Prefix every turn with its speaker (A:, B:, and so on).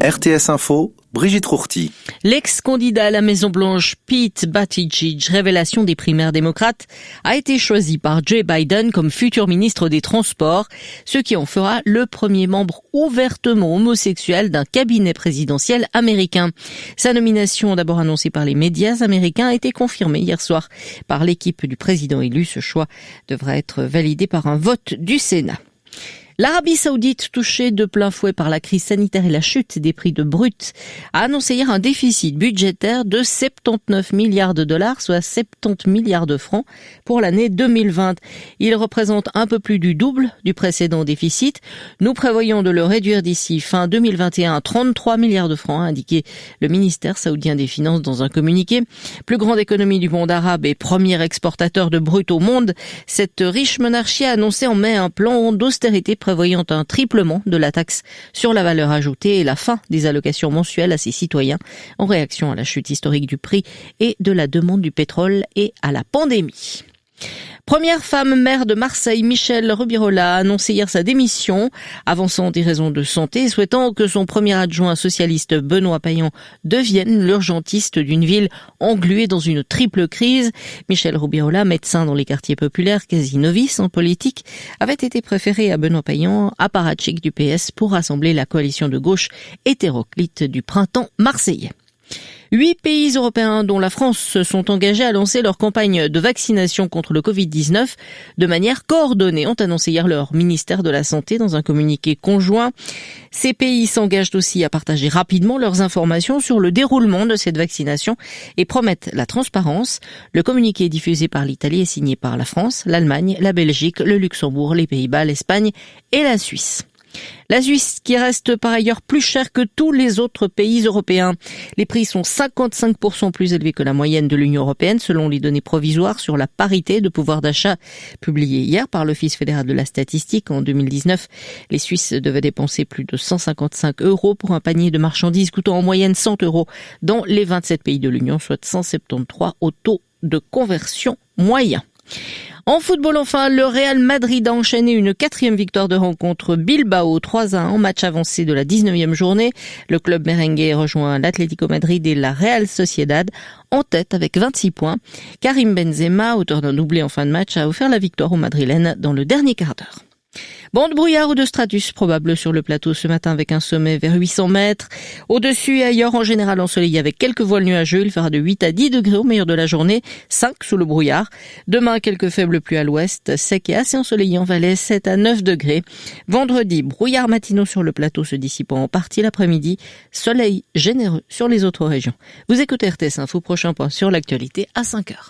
A: RTS Info, Brigitte Rourty.
B: L'ex-candidat à la Maison-Blanche, Pete Buttigieg, révélation des primaires démocrates, a été choisi par Joe Biden comme futur ministre des Transports, ce qui en fera le premier membre ouvertement homosexuel d'un cabinet présidentiel américain. Sa nomination, d'abord annoncée par les médias américains, a été confirmée hier soir par l'équipe du président élu. Ce choix devra être validé par un vote du Sénat. L'Arabie Saoudite, touchée de plein fouet par la crise sanitaire et la chute des prix de brut, a annoncé hier un déficit budgétaire de 79 milliards de dollars, soit 70 milliards de francs pour l'année 2020. Il représente un peu plus du double du précédent déficit. Nous prévoyons de le réduire d'ici fin 2021 à 33 milliards de francs, a indiqué le ministère saoudien des Finances dans un communiqué. Plus grande économie du monde arabe et premier exportateur de brut au monde, cette riche monarchie a annoncé en mai un plan d'austérité prévoyant un triplement de la taxe sur la valeur ajoutée et la fin des allocations mensuelles à ses citoyens en réaction à la chute historique du prix et de la demande du pétrole et à la pandémie. Première femme maire de Marseille, Michèle Rubirola a annoncé hier sa démission, avançant des raisons de santé et souhaitant que son premier adjoint socialiste Benoît Payan devienne l'urgentiste d'une ville engluée dans une triple crise. Michèle Rubirola, médecin dans les quartiers populaires, quasi novice en politique, avait été préférée à Benoît Payan, apparatchik du PS, pour rassembler la coalition de gauche hétéroclite du printemps marseillais. 8 pays européens, dont la France, se sont engagés à lancer leur campagne de vaccination contre le Covid-19 de manière coordonnée, ont annoncé hier leur ministère de la Santé dans un communiqué conjoint. Ces pays s'engagent aussi à partager rapidement leurs informations sur le déroulement de cette vaccination et promettent la transparence. Le communiqué diffusé par l'Italie est signé par la France, l'Allemagne, la Belgique, le Luxembourg, les Pays-Bas, l'Espagne et la Suisse. La Suisse qui reste par ailleurs plus chère que tous les autres pays européens. Les prix sont 55% plus élevés que la moyenne de l'Union européenne selon les données provisoires sur la parité de pouvoir d'achat publiées hier par l'Office fédéral de la statistique. En 2019, les Suisses devaient dépenser plus de 155 € pour un panier de marchandises coûtant en moyenne 100 € dans les 27 pays de l'Union, soit 173 au taux de conversion moyen. En football enfin, le Real Madrid a enchaîné une 4e victoire de rencontre Bilbao 3-1 en match avancé de la 19e journée. Le club merengue rejoint l'Atlético Madrid et la Real Sociedad en tête avec 26 points. Karim Benzema, auteur d'un doublé en fin de match, a offert la victoire aux Madrilènes dans le dernier quart d'heure. Bande brouillard ou de stratus probable sur le plateau ce matin avec un sommet vers 800 mètres. Au-dessus et ailleurs, en général ensoleillé avec quelques voiles nuageux. Il fera de 8 à 10 degrés au meilleur de la journée, 5 sous le brouillard. Demain, quelques faibles pluies à l'ouest, sec et assez ensoleillé en Valais, 7 à 9 degrés. Vendredi, brouillard matinaux sur le plateau se dissipant en partie l'après-midi. Soleil généreux sur les autres régions. Vous écoutez RTS Info, prochain point sur l'actualité à 5 heures.